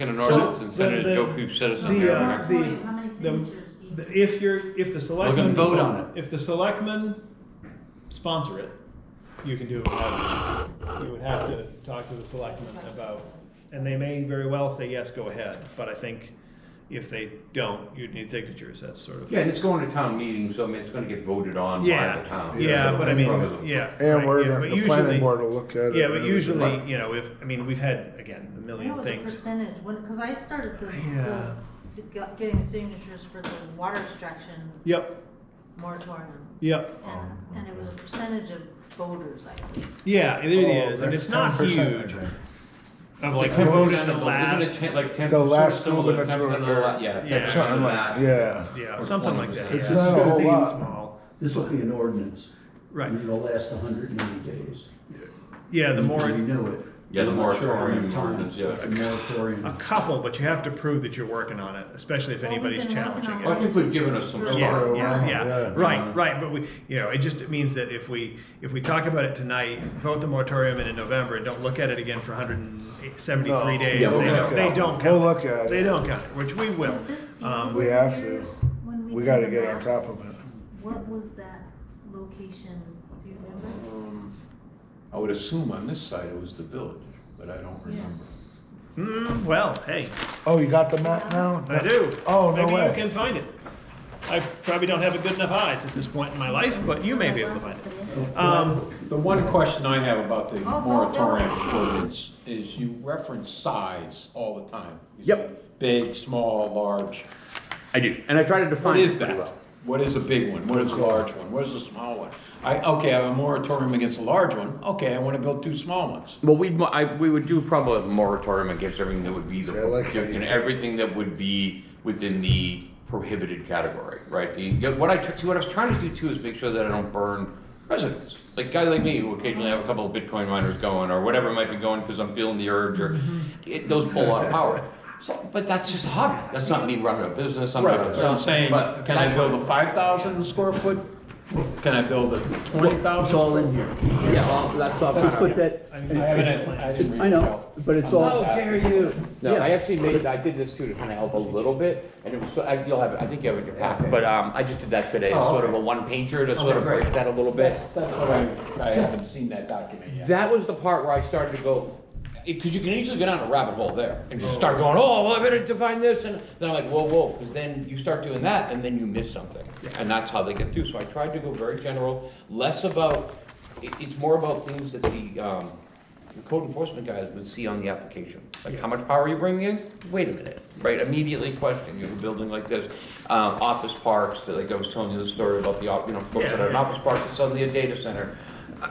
an ordinance and send it to Joe Creek Citizen here. How many signatures do you? If the selectmen. We're gonna vote on it. If the selectmen sponsor it, you can do it without, you would have to talk to the selectmen about, and they may very well say, yes, go ahead, but I think if they don't, you'd need signatures, that's sort of. Yeah, and it's going to town meetings, so I mean, it's gonna get voted on by Yeah, the town. yeah, but I mean, yeah. And right, we're yeah, gonna, but the usually- planning board will look at it. Yeah, but and usually, everything. you know, if, I mean, we've had, again, a What million was the things. percentage, because I started Yeah. getting the signatures for the water extraction Yep, moratorium. yep, And it was a percentage of voters, I think. yeah, it Oh, is, and that's it's not 10%, I huge. think. Of like who voted the last, Isn't it like 10%? The last similar to gubernatorial- 10% of the la- Yeah, Yeah. 10% of Something like, that. yeah. yeah, Or something like that. 20%. It's yeah. not a gonna whole be lot. small. This will be an ordinance. Right, And it'll last 180 days. yeah, the more, Renew it. Yeah, the I'm not sure how many moratorium times, ordinance, yeah. but the moratorium. a couple, but you have to prove that you're working on it, especially if Well, we've anybody's been working challenging on it. Well, I think we've given us some Yeah, Yeah, start. yeah, Yeah. yeah, right, but we, you know, it means that if we talk about it tonight, vote the moratorium in November, and don't look at it again for 173 No. days, Yeah, we'll they look don't, at they it. don't count. We'll look at They it. don't count it, which we will. Was this Um, We have to. when We did gotta the get on map? top of it. What was that location, do you remember? I would assume on this side it was the village, but I don't remember. Well, hey, Oh, you got the map now? I do. Oh, no Maybe you way. can find it. I probably don't have a good enough eyes at this point in my life, but you may be able to find it. The one question I have about the Oh, moratorium village. ordinance is you reference size all the time. You Yep. say Big, small, large. I do, and I try to define What it is pretty that? well. What is a big one? What is a large one? What is a small one? Okay, I have a moratorium against a large one. Okay, I want to build two small ones. Well, we would do probably a moratorium against everything that would be Yeah, I like that. everything that would be within the prohibited category, right? What I was trying to do too is make sure that I don't burn residents. Like guys like me who occasionally have a couple of Bitcoin miners going or whatever might be going because I'm feeling the urge or those pull a lot of power. So, but that's just a hobby. That's not me running a business. I'm not- So I'm saying, but can I that's build a what- 5,000 square foot? Can I build a 20,000? It's all in here. Yeah, well, that's all We kind put of. that, I mean, I didn't read I it know, out. but it's all. How dare you? No, Yeah. I actually I did this too to kind of help a little bit, and it was, you'll have it, I think you have it in your packet, Okay. but, I just did that today, Oh, sort of okay. a one pager to sort Okay, of great. break that a little bit. That's what I haven't seen that document yet. That was the part where I started to go, because you can easily go down a rabbit hole there and just start going, oh, well, I better define this, and then I'm like, whoa, because then you start doing that, and then you miss something, and that's how they get through. So I tried to go very general, less about, it's more about things that the code enforcement guys would see on the application. Like, how much power are you bringing in? Wait a minute, right? Immediately question, you have a building like this, office parks, like I was telling you the story about the, folks that had an office park that's suddenly a data center.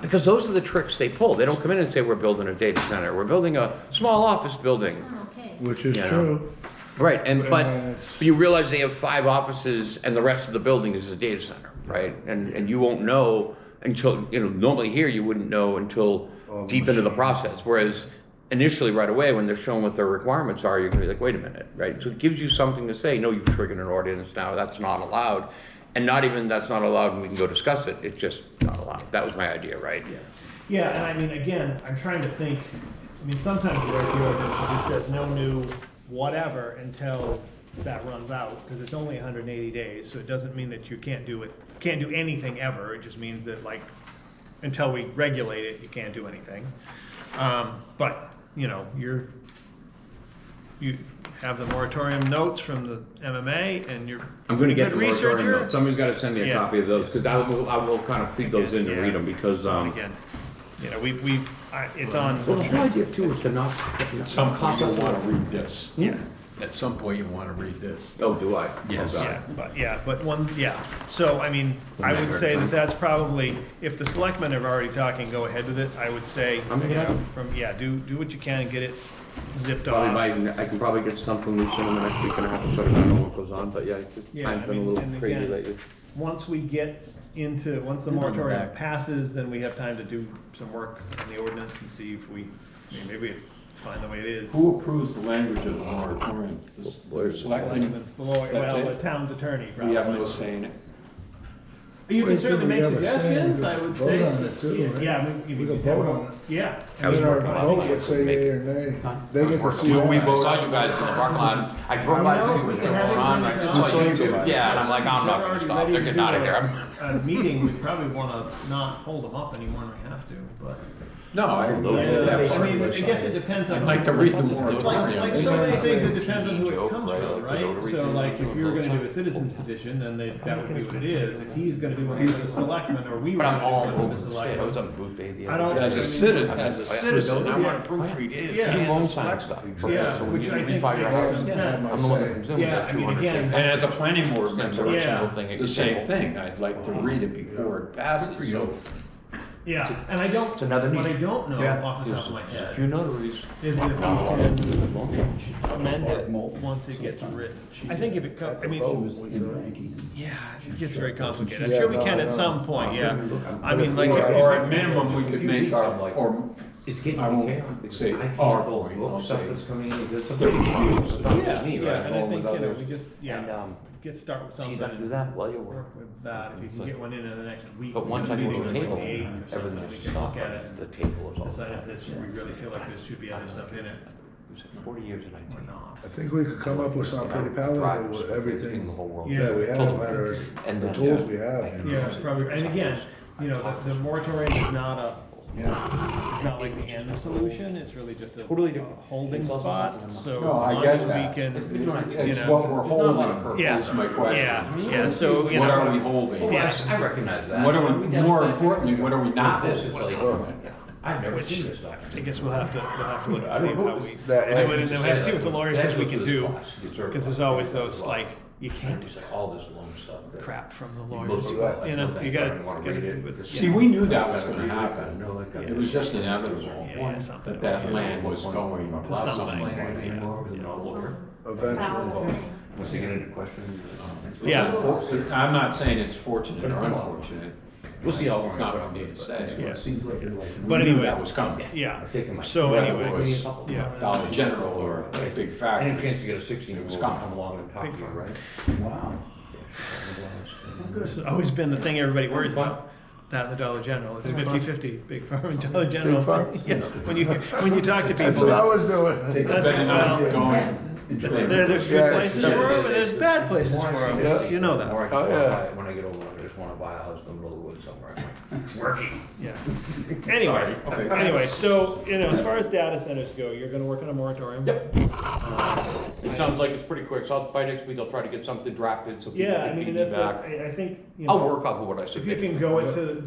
Because those are the tricks they pull. They don't come in and say, we're building a data center. We're building a small office building. Okay. Which is You know. true. Right, but it's- you realize they have 5 offices and the rest of the building is a data center, right? And you won't know until, normally here you wouldn't know until All the deep into the process. Whereas initially, right away, when they're showing what their requirements are, you're gonna be like, wait a minute, right? So it gives you something to say, no, you've triggered an ordinance now, that's not allowed. And not even that's not allowed and we can go discuss it, it's just not allowed. That was my idea, right? Yeah, and I mean, again, I'm trying to think, I mean, sometimes you write the ordinance, it just says no new whatever until that runs out, because it's only 180 days, so it doesn't mean that you can't do anything ever, it just means that like, until we regulate it, you can't do anything. But, you have the moratorium notes from the MMA, and you're I'm gonna a get good the moratorium researcher. notes. Somebody's gotta send me a Yeah. copy of those, because I will kind of feed those in and Yeah. read them, because, And again, it's on. well, the whole idea too is to not. At some point you'll want to read this. Yeah. At some point you want to read this. Oh, do I? Yes. Oh, God. So, I mean, I would say that that's probably, if the selectmen are already talking, go ahead with it, I would say, I'm gonna- do what you can and get it zipped Probably off. I can probably get something loose in the next week and a half, so I don't know what goes on, but yeah, Yeah, time's I been a mean, little and crazy again, lately. Once the moratorium passes, then we have time to do some work on the ordinance and see if maybe it's fine the way it is. Who approves the language of the moratorium? Lawyers. Selectmen? The lawyer, well, That's the it? town's attorney We have no probably. say in it. You can Well, certainly we make have a say, suggestions, we I could would vote say, on so- it too, right? yeah, I mean, We you could can vote vote on on, yeah. And then our I vote think would it say would make yea it- or nay. They get to see When we that. saw you guys in the parking lot, I drove by to see what was going on, I just saw YouTube, yeah, and I'm like, I'm not gonna stop, they're getting out of here. A meeting, we probably wanna not hold them up anymore than we have to, but. No, I Yeah, get that I part. mean, I guess it depends on. I'd like to read the more. It's like so many things, it depends on who it Joke, comes right, from, like the right? notary So thing, like, if you were gonna do a those citizen's petition, then that would be what it is. If he's gonna do one for the selectmen, or we were But I'm all gonna do one over for the the state, I was selectmen. on Booth Day the I other don't- day. As a citizen, I want to proofread his. Yeah. You and won't the sign select- stuff. Yeah, So which you I think refile your makes house. some sense. I'm the one that comes in with Yeah, that I mean, 200 again- things. And as a planning board member, Yeah. the same thing, I'd like to read it before it passes, so. Yeah, and I don't, It's another what I niche. don't know Yeah. off the top of my There's a head few notaries. is if we can amend it once it gets written. I think if it comes, I mean, In ranking. yeah, it gets very complicated. I'm Yeah, sure we no, can I at know. some point, yeah. I But mean, if like, we- Or at minimum, we could make our, I'm like, or It's getting I to be won't chaotic. say I can't our go point, look I'll stuff say that's coming in, it's a their big views. it's not yeah, just me, yeah, right? and I Along think, with you know, others. we just, And, yeah, get start with see something that, do and that while you work work. with that. If you can get one in the next week. But once I maybe go to the like table, the 8th or everything something, is we can stopped, look at it, the table is all. decide if this, we really feel like there should be other stuff in it It was 40 years in IT. or not. I think we could come up with something pretty palatable with everything The whole world. Yeah. that we have, at our, And the then- tools we have. you know. Yeah, it's probably, and again, you know, the moratorium is not a, it's not like the end solution, it's really just a Totally different. holding spot, so. No, I as long get as we that. can, It's know, what we're holding, Yeah. is my question. yeah, so, you What know. are we holding? Yeah. I recognize that. What are we, more importantly, what are we not This is holding? like, I've never Which, seen this stuff. I guess we'll have to look and see how we, That do it, and then we'll have to see what the lawyer says we can do, because there's always those, like, you can't do There's all this long stuff. that- crap from the Most lawyers. people are like, You know, no, you thank gotta- God, I don't wanna gotta read it. do with Because- it. See, we knew that was gonna happen. No, like, It was just inevitable Yeah, something. that that land was going To something. Eventually. Was he getting into questions? Yeah. I'm not saying it's fortunate or unfortunate. We'll see how It's not what I'm being said. Yeah. It seems like you're like. But We knew anyway, that was coming. yeah, I'm taking my. so Whether anyway, it was yeah. Dollar General or a big Any factory. chance to get a 16-year-old to come along and talk Big to you, farm. right? Wow. It's always been the thing everybody worries about, that and the Dollar General, it's 50-50, Big Farm and Dollar General. farms? Yeah, when you talk to That's people, what I was doing. It's That's- been well, going. there's good Yeah. places for them, and there's bad places for them, Yeah. you know that. Or I just Oh, wanna yeah. buy- when I get older, I just wanna buy a house in the middle of the woods somewhere. It's working. Yeah. Anyway, Sorry. Okay. anyway, so, you know, as far as data centers go, you're gonna work on a moratorium? Yep. It sounds like it's pretty quick, so by next week I'll try to get something drafted so people Yeah, I can mean, feed and me if, back. I think, you know. I'll work off of what I If you submitted. can go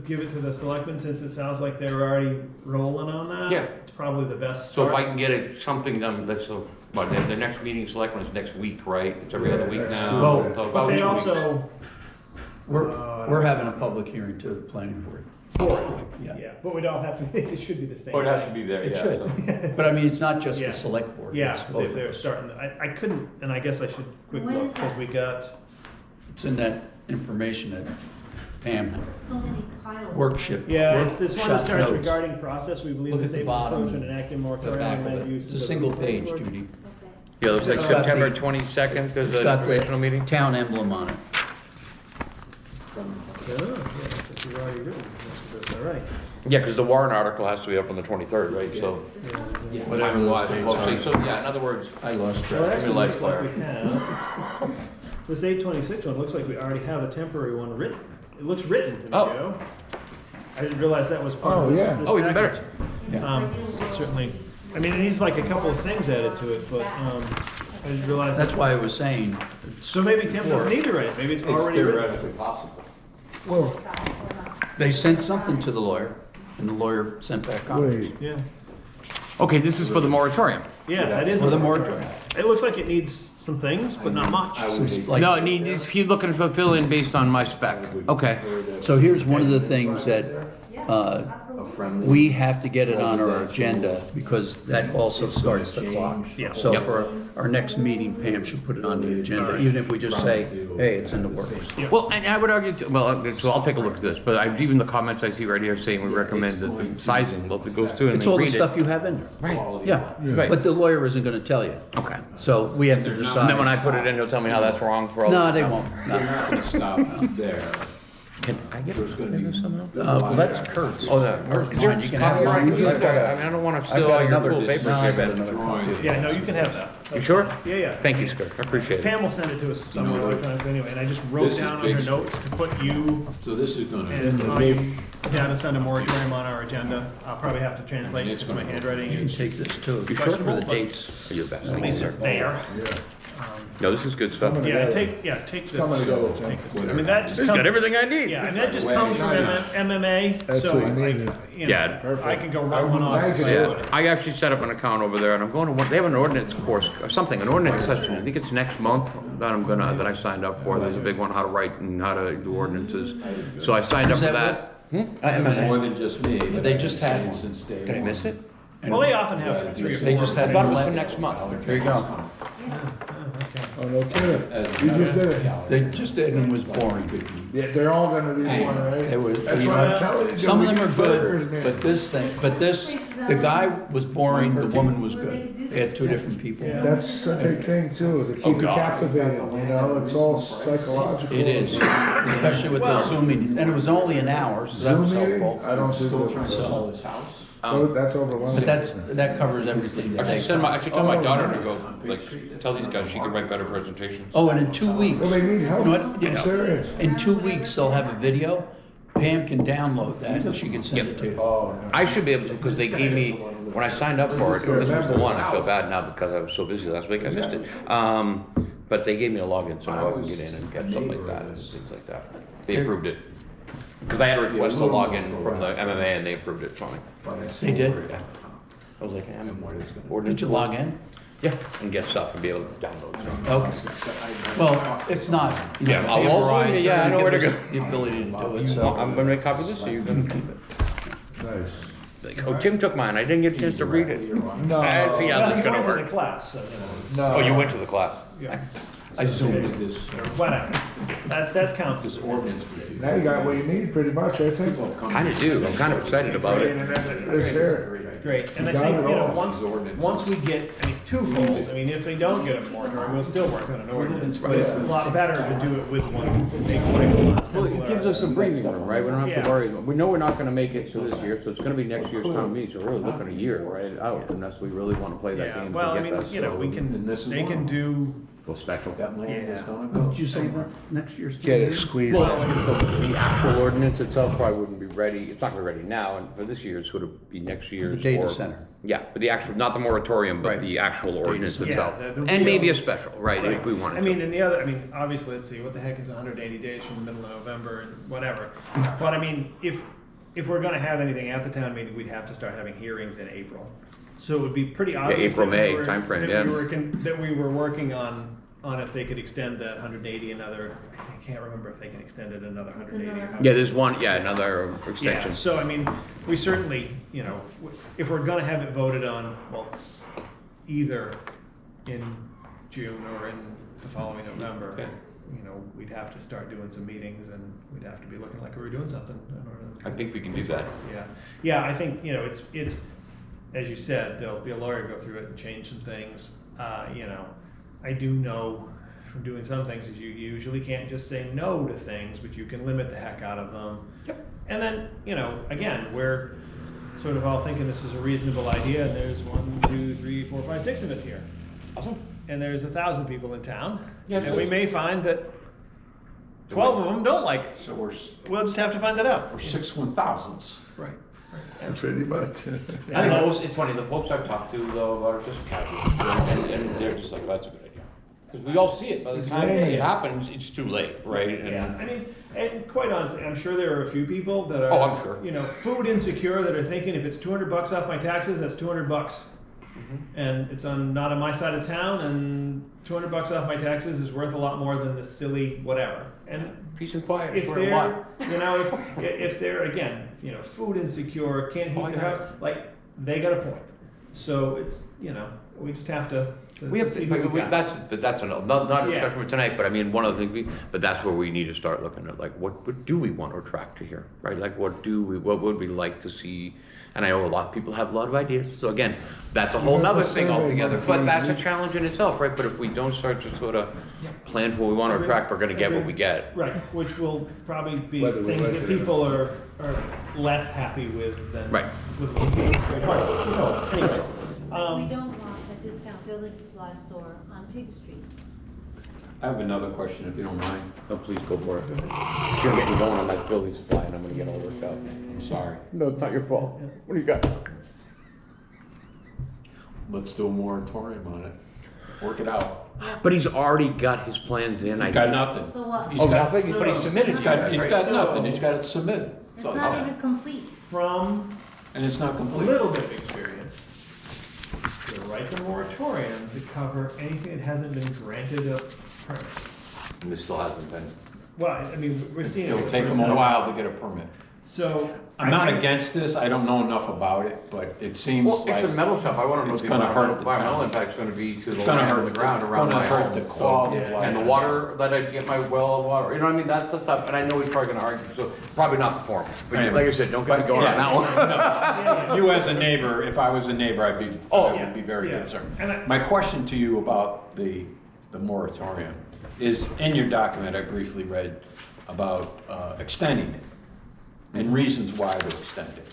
give it to the selectmen, since it sounds like they're already rolling on that. Yeah. It's probably the best So if I start. can get it, something done, that's, but the next meeting selectmen is next week, right? It's every other week now. Well, So But about they 2 weeks. also, We're having a public hearing to the planning board. yeah, but we'd all have to, it should be the same. Oh, it has to thing. be there, It yeah. should. so- But I mean, it's not just Yeah. the select board. Yeah, it's both of they're us. starting, I couldn't, and I guess I should quick When look, is because that? we got, It's in that information that Pam, So many piles. workshop. yeah, it's this one that workshop starts notes. regarding process, we believe Look the at the safe bottom, approach and enacting The moratorium back on of land it. uses. It's a of single the page, board. Judy. Okay. Yeah, it looks like It's got September the- 22nd, there's It's an got informational the meeting. town emblem on it. Yeah, that's what you already written, that's all right. Yeah, because the warrant article has to be up on the 23rd, right, so. Whatever those dates Mostly, are. so, yeah, in other words, I lost Well, track. actually, light looks like flare. we have, this 826 one, looks like we already have a temporary one written. It looks written to me, Oh. Joe. I didn't realize that was part Oh, of this. yeah. this oh, even package. better. Certainly, I mean, it needs like a couple of things added to it, but, I didn't realize. That's that- why I was saying, So maybe Tim doesn't need to write it, maybe it's It's already written. theoretically possible. Well, they sent something to the lawyer, and the lawyer sent back copies. wait, Yeah, Okay, this is for the moratorium. yeah, that is. For the a moratorium. It looks like it needs some things, but not much. Some, like- No, it needs, if you're looking to fill in based on my spec. Okay. So here's one of the things that, we have to get it on our agenda, because that also starts the clock. Yeah. So Yep. for our next meeting, Pam should put it on the agenda, even if we just say, hey, it's in the works. Well, and I would argue, so I'll take a look at this, but even the comments I see right here saying we recommend that the sizing, well, if it goes through and It's they all the read stuff it. you have in there. Right. Yeah, Right. but the lawyer isn't gonna tell you. Okay. So we have to And then when I decide. put it in, he'll tell me how that's wrong for all. No, they won't, You're no. not gonna stop there. Can I get a There's gonna copy be- of this somehow? Well, that's Kurt's. Oh, that, Where's is there mine? You can have copyright? mine. Because I've got I mean, I don't wanna I've steal got all your another cool disc. papers Now here, I've got Ben. another copy. Yeah, no, you can have that. You sure? Yeah, yeah. Thank you, Scott, I appreciate it. Pam will send it to us somewhere No, electronically anyway, and I just wrote this is down on big her stuff. notes to put you So this is gonna. and I down to send a moratorium on our agenda. I'll probably have to translate it because my handwriting You can is, take this too, You for sure? the dates. You're the best. at least it's there. No, this is good stuff. Yeah, take this. coming together, Tim. Take this. I mean, that just It's got comes, everything I need. yeah, and that just comes from MMA, That's so what you like, needed. you Yeah. know, I can go run one off. Now you can Yeah, do it. I actually set up an account over there, and I'm going to, they have an ordinance course, or something, an ordinance session, I think it's next month, that I signed up for, there's a big one, how to write and how to do ordinances. So I signed up Is for that that. It's more than just me. but They just had I've one. Since day Did I one. miss it? Well, they often have 3 or 4. They just I had thought it an was for ele- next month. There you go. Oh, no kidding. You just did it. They just did and it was boring. Yeah, they're all gonna be one, right? It was, That's what I'm telling you. some of them we are need burgers, good, man. but the guy was boring, the woman was good. They had two different people. That's a big thing too, to keep you captivated, you know, it's all psychological. It is, especially with those Zoom meetings, and it was only an hour, so that was Zoom meeting? helpful. I don't do Still trying to that. sell his house. That's overwhelming. But that covers everything. I should send I should tell my daughter to go, like, tell these guys she can write better presentations. Oh, and in 2 weeks. Well, they need help, You know what? I'm serious. In 2 weeks, they'll have a video. Pam can download that and she can send it to you. Oh, no. I should be able to, because they gave me, when I signed up for it, this was the one, I feel bad now because I was so busy last week, I missed it. But they gave me a login, so now I can get in and get stuff like that, and things like that. They approved it. Because I had to request a login from the MMA and they approved it for me. They did? Yeah. I was like, I'm Did you log in? Yeah, and get stuff and be able to download stuff. Okay. Well, if not, you know, Yeah, I'll- Pam or I, yeah, they're I know gonna where to give go. us the ability to do it, so. I'm gonna make copies of this, so you can keep it. Nice. Like, oh, Tim took mine, I didn't get a chance to read it. No. I see how Well, this is you gonna went to the work. class, so, you know, it's- No. Oh, you went to the class? yeah. I zoomed. This, Whatever. That counts as this ordinance review. Now you got what you need, pretty much, I think. Kinda do, I'm kind of excited about And it. then this here. great. And I You got think, it you know, all. once we get, I mean, twofold, I mean, if they don't get a moratorium, we'll still work on an ordinance, but it's a lot better to do it with one. It makes life a lot Well, it simpler. gives us some breathing room, right? We don't have Yeah. to worry, we know we're not gonna make it to this year, so it's gonna be next year's town meeting, so we're really looking a year right out, unless we really wanna play that Yeah, game well, I to get mean, that, you know, we so. can, And this is they can one. do, Go special. That land is Yeah. gonna What go. did you say about next year's? Get it squeezed Well, out. the actual ordinance itself probably wouldn't be ready, it's not gonna be ready now, and for this year, it's gonna be next year's. The data or- center. Yeah, but the actual, not the moratorium, but Right. the actual ordinance center. itself. Yeah, the And maybe real- a special, right, if we wanted I to. mean, and the other, I mean, obviously, let's see, what the heck is 180 days from the middle of November and whatever. But I mean, if we're gonna have anything at the town meeting, we'd have to start having hearings in April. So it would be pretty obvious. April, that we May were- timeframe, that yeah. we were that we were working on if they could extend that 180 another, I can't remember if they can extend it another It's 180. another- Yeah, there's one, yeah, another Yeah, extension. so I mean, we certainly, you know, if we're gonna have it voted on, well, either in June or in the following November, Okay. you know, we'd have to start doing some meetings and we'd have to be looking like we were doing something in order to. I think we can do that. Yeah, yeah, I think, you know, it's, as you said, there'll be a lawyer go through it and change some things. You know, I do know from doing some things is you usually can't just say no to things, but you can limit the heck out of them. Yep. And then, you know, again, we're sort of all thinking this is a reasonable idea, and there's 1, 2, 3, 4, 5, 6 of us here. Awesome. And there's 1,000 people in town. Yeah, And we sure. may find that 12 of them don't like it. So we're We'll just have to find that out. 6 1,000ths. Right. Pretty much. I And think that's- most, it's funny, the folks I've talked to though about it, just casual, and they're just like, that's a good idea. Because we all see it, by the time it happens, it's too late, right? And- Yeah, I mean, and quite honestly, I'm sure there are a few people that are, Oh, I'm sure. you know, food insecure that are thinking if it's $200 off my taxes, that's $200. And it's not on my side of town, and $200 off my taxes is worth a lot more than this silly whatever. And Peace and quiet if for a they're, while. you know, if they're again, you know, food insecure, can't Oh, I heat their got house, like they got a point. So it's, you know, we just have to We have, see to- who we got. that's not a Yeah. discussion for tonight, but I mean, one of the things, but that's where we need to start looking at, like, what do we want to attract to here, right? Like, what would we like to see? And I know a lot of people have a lot of ideas, so again, that's a whole You have nother the thing survey altogether, monkey. but that's a challenge in itself, right? But if we don't start to sort of plan for what we want to attract, we're gonna get what we get. Right, which will probably be Whether we things like that it or people are less happy with than. Right. With what we create. All right, no, anyway. We don't want a discount building supply store on Pig Street. I have another question, if you don't mind. Oh, please go for it. You're gonna get me going on that building supply, and I'm gonna get all worked out. I'm sorry. No, it's not your fault. What do you got? Let's do a moratorium on it. Work it out. But he's already got his plans in, I Got think. nothing. So what? He's Oh, got- nothing, but he submitted. He's got So- nothing, he's got it submitted. It's So- not even complete. From And it's not a complete. little bit of experience, to write the moratorium to cover anything that hasn't been granted a permit. And this still hasn't been. Well, I mean, we're seeing. it It'll with take them a first- while to get a permit. So. I'm not against this, I don't know enough about it, but it seems Well, it's a like metal shop, I wanna know what it's the gonna hurt environmental the town. environmental impact's gonna be to the It's gonna land hurt and the the- ground around gonna my hurt home. the So- quality of life. And the water that I get my well of water, you know what I mean, that's the stuff, and I know he's probably gonna argue, so probably not the forum. But Anyway. like I said, don't get me But, going on yeah, that one. Yeah, You as a neighbor, if I was a neighbor, I would be very yeah. concerned. And I- My question to you about the moratorium is, in your document, I briefly read about extending it and reasons why to extend it.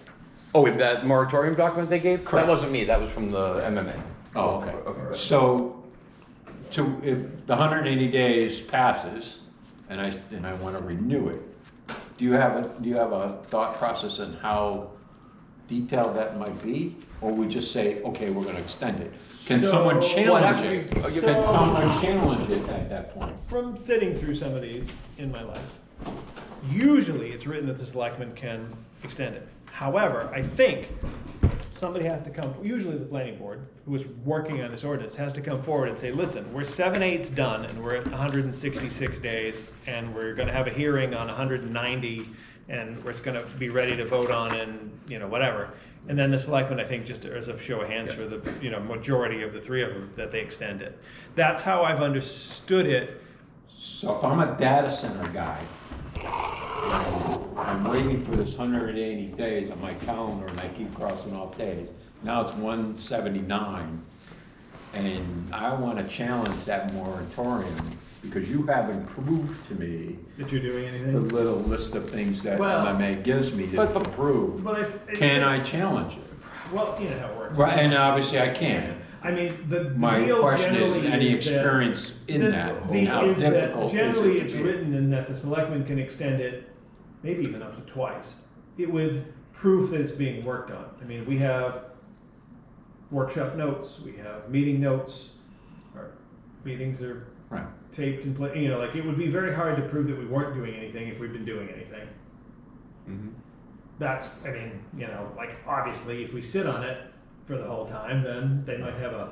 Oh, with that moratorium document they gave? Correct. That wasn't me, that was from the MMA. Oh, okay. Okay. So, if the 180 days passes, and I want to renew it, do you have a thought process on how detailed that might be? Or we just say, okay, we're gonna extend it? Can someone So- Well, it has challenge to it? be- Can someone challenge it at that point? From sitting through some of these in my life, usually it's written that the selectman can extend it. However, I think somebody has to come, usually the planning board, who is working on this ordinance, has to come forward and say, listen, we're 7/8 done, and we're at 166 days, and we're gonna have a hearing on 190, and we're gonna be ready to vote on in, whatever. And then the selectmen, I think, just as a show of hands for the, majority of the three of them, that they extend it. That's how I've understood it. So if I'm a data center guy, and I'm waiting for this 180 days on my calendar and I keep crossing off days, now it's 179, and I want to challenge that moratorium because you haven't proved to me That you're doing the anything? little list of things that Well, MMA gives me to but- prove. But Can I challenge it? Well, you know how it works. Right, and obviously I can. I mean, the My deal question is, generally any is that- experience in that, and how is that difficult generally is it's it to be? written in that the selectman can extend it, maybe even up to twice, with proof that it's being worked on. I mean, we have workshop notes, we have meeting notes, our meetings are Right. taped and play, like it would be very hard to prove that we weren't doing anything if we've been doing anything. That's, I mean, obviously if we sit on it for the whole time, then they might have a,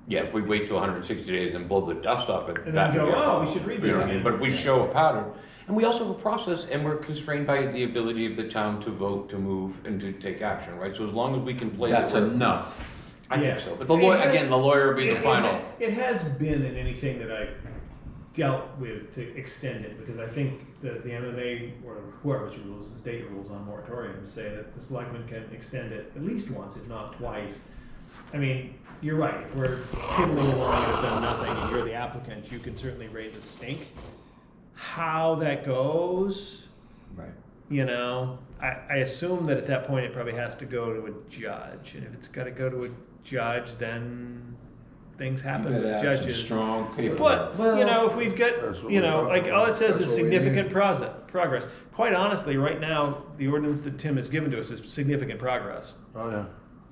Yeah, if we wait till 160 days and blow the dust off it, then that'd be go, a "Oh, problem. we should read You this know what I mean? again." But if we show a pattern, and we also have a process, and we're constrained by the ability of the town to vote, to move, and to take action, right? So as long as we can play. That's the- enough. I think Yeah. so, but the lawyer, It has- again, the lawyer will be the It- final. It has been in anything that I've dealt with to extend it, because I think the MMA, or whoever's rules, the state rules on moratoriums, say that the selectmen can extend it at least once, if not twice. I mean, you're right, if we're piddling along and have done nothing, and you're the applicant, you can certainly raise a stink. How that goes, Right. I assume that at that point, it probably has to go to a judge, and if it's gotta go to a judge, then things happen You with better have some judges. strong paperwork. But, if we've got, That's what we're talking like, all it about. says is That's what we significant need. progress. Quite honestly, right now, the ordinance that Tim has given to us is significant progress. Oh, yeah.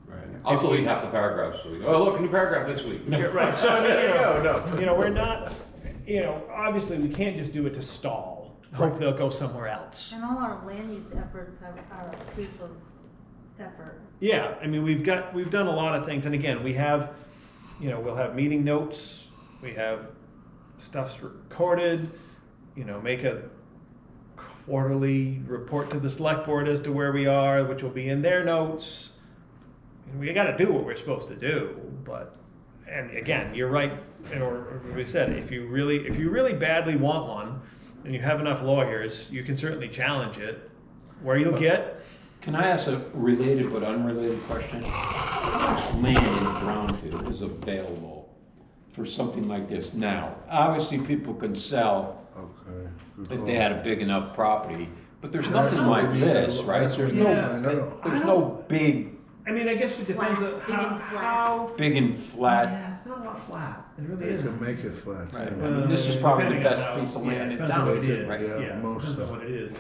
Right. I'll delete half the paragraphs, so we go, oh, look, new paragraph this week. Right, so I mean, we're not, obviously, we can't just do it to stall, hope they'll go somewhere else. And all our land use efforts are proof of effort. Yeah, I mean, we've done a lot of things, and again, we have, we'll have meeting notes, we have stuff's recorded, make a quarterly report to the select board as to where we are, which will be in their notes. And we gotta do what we're supposed to do, but and again, you're right, or we said, if you really badly want one, and you have enough lawyers, you can certainly challenge it. Where you'll get, Can I ask a related but unrelated question? How much land in Brownfield is available for something like this now? Obviously, people can sell Okay. if they had a big enough property, but there's nothing like this, right? That's There's what no, you find out. there's no big, I mean, I guess it depends on Flat, big and flat. how. big and flat. Yeah, it's not a lot flat, it really They isn't. can make it flat. Right. too. I mean, this is probably the Depending on best how- piece of yeah, land in depends on town, what it is, right? Yeah, most depends on of what it is.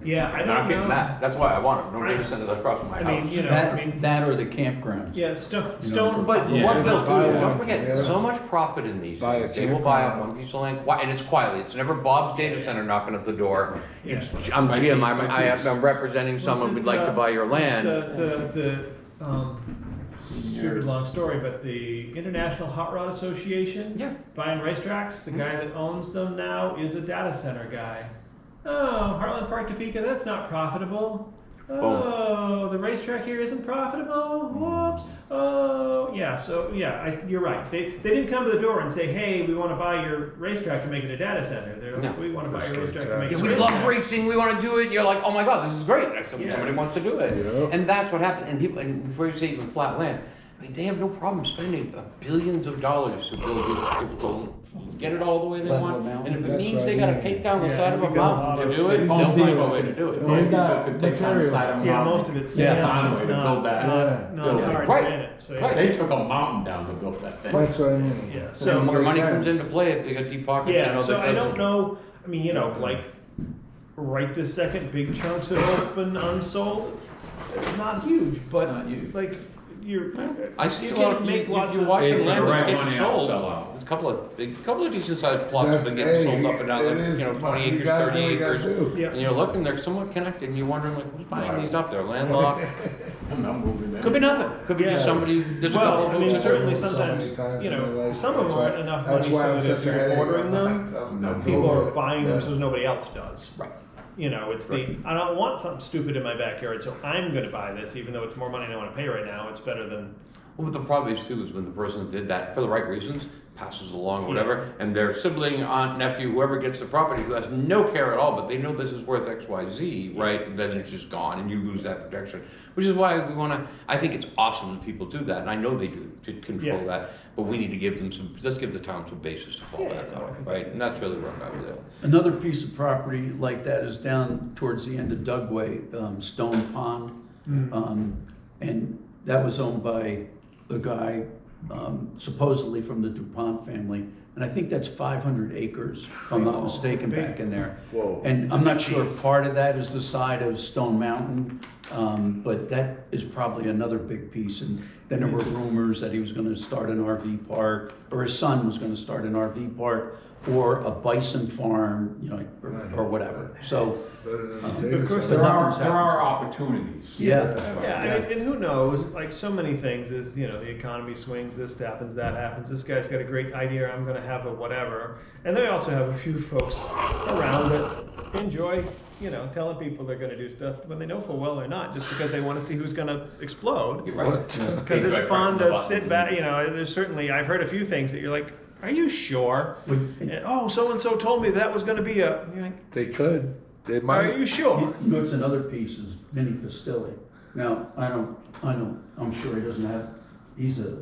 Yeah, I And I'm don't getting know. that, that's why I want it, no data centers across from my I mean, house. you know, I mean, That or the campgrounds. yeah, stone. But Yeah. what they'll do, Buy don't one, forget, yeah. there's so much profit in these Buy a things. They will buy up campground. one piece of land, and it's quietly, it's never Bob's Data Center knocking at the door. It's, Yeah. I'm Jim, By piece. I'm representing someone, we'd like to buy your land. Stupid long story, but the International Hot Rod Association. Yeah. Buying racetracks, the guy that owns them now is a data center guy. Oh, Heartland Park Topeka, that's not profitable. Oh, the racetrack here isn't profitable. Whoops. Oh, yeah. So yeah, you're right. They didn't come to the door and say, "Hey, we want to buy your racetrack to make it a data center." They're like, No. "We want to buy your racetrack to make Yeah, it." we a love racetrack." racing, we wanna do it, and you're like, oh my god, this is great, Yeah. somebody wants to do it. Yeah. And that's what happens, and people, and before you say even flat land, I mean, they have no problem spending billions of dollars to build it, to go, get it all the way they Level want. mountain. And if it That's mean what they I gotta mean. take down the Yeah, side of a we got a lot mountain to of- do it, they'll they'll do find a it. way to do it. And we got People could take down the material. side of a Yeah, mountain. most of it's Yeah. sand. Find a It's way to not, build that. not Build it. hard Right. granite. So Right. They took a mountain down to build that thing. That's what I mean. yeah. So So the more they money can. comes into play, if they got deep pockets, I yeah. know So that I don't doesn't. know. I mean, you know, like right this second, big chunks have open unsold. It's not huge, but It's not huge. like you're. I see a you lot can of, make lots you're of. watching Hey, for land the that's right getting money, I'll sold. sell out. There's a couple of decent sized plots have been getting Hey, sold up and down, it like, is, you know, 20 you acres, gotta 30 do what you gotta acres. do. Yeah. And you're looking, they're somewhat connected, and you're wondering like, who's buying these up? They're landlocked. I'm not moving that. Could be nothing, could be just Yeah. somebody, there's a couple Well, of I mean, folks that certainly So many sometimes, times you in my know, life. some of them That's why- aren't enough that's money why so I'm that such if a you're headache. ordering I'm them, not- I'm people over are it. buying them Yeah. so nobody else does. Right. You know, it's the, I don't want something stupid in my backyard, so I'm gonna buy this, even though it's more money than I wanna pay right now, it's better than, Well, what the problem is too, is when the person that did that, for the right reasons, passes along or whatever, and their sibling, aunt, nephew, whoever gets the property, who has no care at all, but they know this is worth X, Y, Z, right? Then it's just gone, and you lose that protection. Which is why we wanna, I think it's awesome that people do that, and I know they do, to control Yeah. that, but we need to give them some, let's give the town some basis to fall Yeah, back no, I on, think right? that's And that's really where I'm at with it. Another piece of property like that is down towards the end of Dugway, Stone Pond. And that was owned by a guy supposedly from the DuPont family. And I think that's 500 acres, if I'm not mistaken, back in there. Whoa. And I'm not sure if part of that is the side of Stone Mountain, but that is probably another big piece. And then there were rumors that he was gonna start an RV park, or his son was gonna start an RV park, or a bison farm, you know, or whatever. So, Better than Of the data course, center. There are, nothing's there are happened. opportunities. yeah. yeah, I mean, and who knows, like so many things is, you know, the economy swings, this happens, that happens, this guy's got a great idea, I'm gonna have a whatever. And they also have a few folks around that enjoy, you know, telling people they're gonna do stuff when they know full well they're not, just because they wanna see who's gonna explode. Because it's fun to sit back, you know, there's certainly, I've heard a few things that you're like, are you sure? And, oh, so-and-so told me that was gonna be a, you're like, They could, they are might. you sure? You know, it's another piece is Vinnie Pastilli. Now, I'm sure he doesn't have, he's a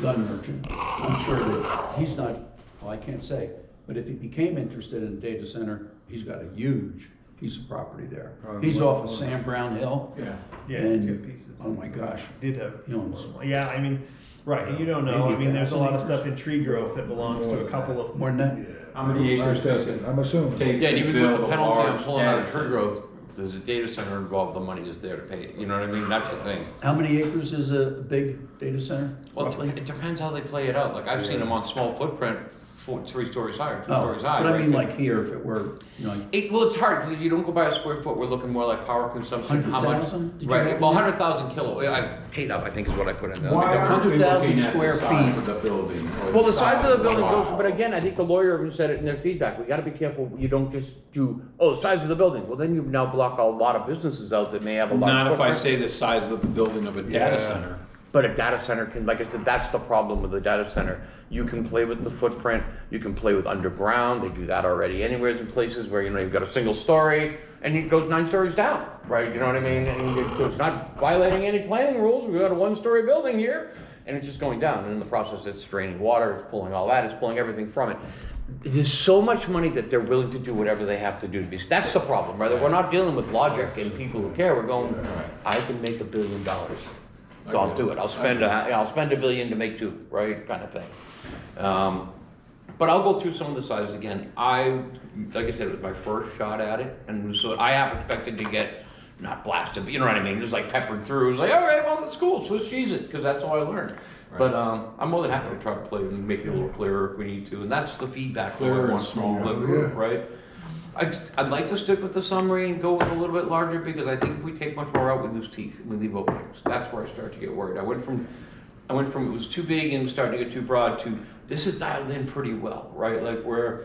gun merchant. I'm sure that he's not, well, I can't say, but if he became interested in a data center, he's got a huge piece of property there. He's off of Sam Brown Hill. Yeah. Yeah, it's And, good pieces. oh my gosh, Did have. he owns Yeah, I mean, right, you don't know, Maybe I mean, there's a lot of 1,000 stuff in tree growth that belongs to a couple of. more than that. How many I'm acres does thinking, it I'm assuming. take? Yeah, and to even with the build a penalty on large pulling out of data tree center? growth, there's a data center involved, the money is there to pay it, you know what I mean? That's the thing. How many acres is a big data center? Well, roughly? it depends how they play it out. Like I've seen them on small footprint, 3 stories high or 2 Oh, stories high. but I right? mean, like here, if it were, you know, like Well, it's hard because you don't go by a square foot. We're looking more like power consumption. How much? 100,000? Did you Right. have Well, that? 100,000 kilo. I paid up. I think is what I put in there. Why aren't we 100,000 looking at square the size feet. of the building? or Well, the size of the building lot? goes, but again, I think the lawyer even said it in their feedback. We got to be careful. You don't just do, oh, the size of the building. Well, then you now block a lot of businesses out that may have a lot. Not of if I footprint. say the size of the building of a data Yeah. center. But a data center can, like I said, that's the problem with the data center. You can play with the footprint, you can play with underground, they do that already anywhere in places where, you know, you've got a single story and it goes 9 stories down, right? You know what I mean? So it's not violating any planning rules. We've got a 1-story building here and it's just going down. And in the process, it's draining water, it's pulling all that, it's pulling everything from it. There's so much money that they're willing to do whatever they have to do to be, that's the problem, right? We're not dealing with logic and people who care. We're going, I can make $1 billion. So I'll do it. I'll spend $1 billion to make 2, right? Kind of thing. But I'll go through some of the sizes again. Like I said, it was my first shot at it, and so I half expected to get not blasted, but you know what I mean, just like peppered through. It was like, all right, well, that's cool, Swiss cheese it, because that's all I learned. Right. But I'm more than happy to try to play and make it a little clearer if we need to, and that's the feedback that I want from the group, right? I'd like to stick with the summary and go with a little bit larger, because I think if we take much more out, we lose teeth, and we leave openings. That's where I start to get worried. I went from it was too big and starting to get too broad to this is dialed in pretty well, right? Like where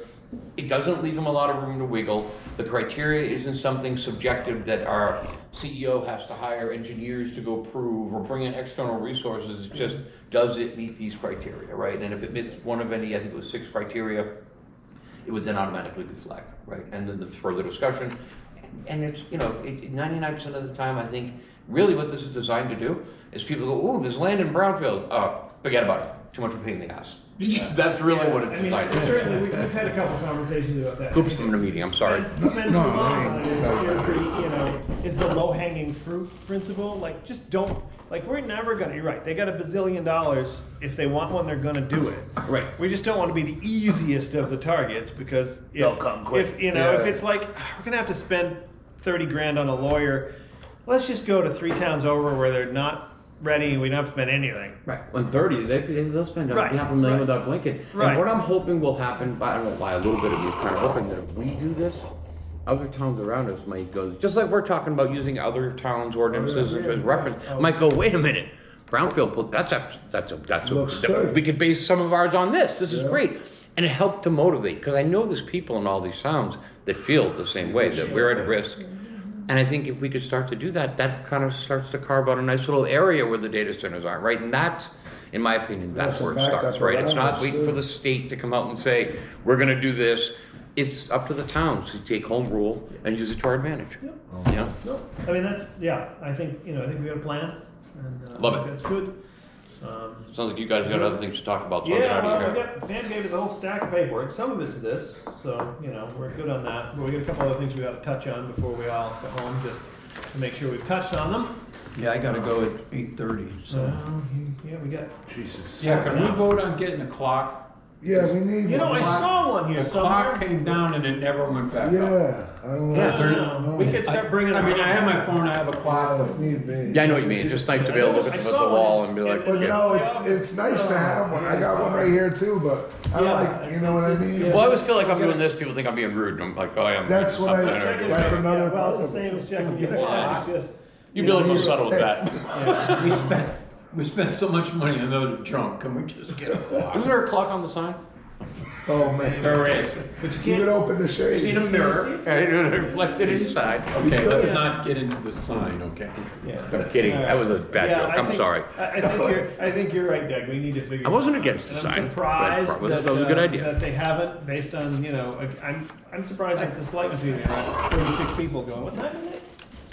it doesn't leave them a lot of room to wiggle. The criteria isn't something subjective that our CEO has to hire engineers to go prove or bring in external resources. It's just, does it meet these criteria, right? And if it meets one of any, I think it was 6 criteria, it would then automatically be flagged, right? And then the further discussion. And it's, you know, 99% of the time, I think, really what this is designed to do is people go, ooh, there's land in Brownfield. Forget about it. Too much of a pain in the ass. That's really what it's designed to do. Certainly, we've had a couple conversations about that. Oops, I'm in a meeting, I'm sorry. Is the low-hanging fruit principle, like, just don't, like, we're never gonna, you're right, they got $1 bazillion, if they want one, they're gonna do it. Right. We just don't wanna be the easiest of the targets, because They'll come quick. if, you know, if Yeah. it's like, we're gonna have to spend 30 grand on a lawyer, let's just go to 3 towns over where they're not ready and we don't have to spend anything. Right. On 30, they'll spend Right, $500,000 right. without blinking. Right. And what I'm hoping will happen, I don't know why, a little bit of me is kind of hoping that if we do this, other towns around us might go, just like we're talking about using other towns' ordinances as reference, might go, wait a minute, Brownfield, Looks good. we could base some of ours on this. This is great. And it helped to motivate, because I know there's people in all these towns that feel the same way, that we're at risk. And I think if we could start to do that, that kind of starts to carve out a nice little area where the data centers are, right? And that's, in my opinion, that's where it starts, right? It's not waiting for the state to come out and say, we're gonna do this. It's up to the towns to take home rule and use it to our advantage. Yep. Yeah. No, I mean, that's, yeah, I think we got a plan, and Love I think it. that's good. Sounds like you guys got other things to talk about, so I'll get Yeah, out well, of here. Dan gave us a whole stack of paperwork, some of it's this, so, you know, we're good on that. But we got a couple other things we gotta touch on before we all go home, just to make sure we've touched on them. Yeah, I gotta go at 8:30, so. Yeah, we got, Jesus. Yeah, can we vote on getting a clock? Yeah, we need you know, I one. saw one here The clock somewhere. came down and it never went back up. Yeah, I don't know. Yeah, No, we could start bringing I them. mean, I have my phone, I have a clock, If need be. Yeah, I know what you mean. It's just nice to be able to look at I the saw wall one. and be like, But yeah. no, it's nice to have one. I got one right here too, but I Yeah, like, you know what I it's- mean? yeah. Well, I always feel like I'm doing this, people think I'm being rude, and I'm like, oh, I am. That's what I- Something. that's another Well, it's the part of same it. as checking your watch, it's just. You'd be a little more subtle with that. Yeah. we spent so much money on those junk, can we just get a clock? Isn't there a clock on the sign? Oh, man. There is. But you Keep it can't, open to Is he in a shade. mirror? And it reflected inside. Okay, let's not get into the sign, okay? yeah. I'm kidding. That was a bad Yeah, joke. I I'm think- sorry. I think you're right, Doug, we need to figure. I wasn't something out. against the And I'm sign. surprised That was a good idea. that they haven't, based on, you know, I'm surprised at the selectmen's meeting, there are 36 people going, what time is it?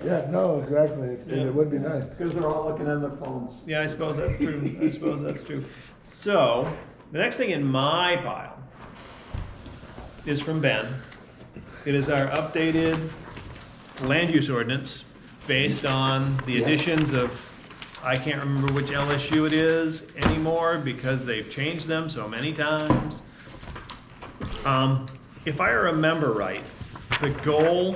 Yeah, no, exactly. Yeah. It would be nice. Because they're all looking on their phones. Yeah, I suppose that's true, I suppose that's true. So, the next thing in my pile is from Ben. It is our updated land use ordinance based on the additions of, I can't remember which LSU it is anymore because they've changed them so many times. If I remember right, the goal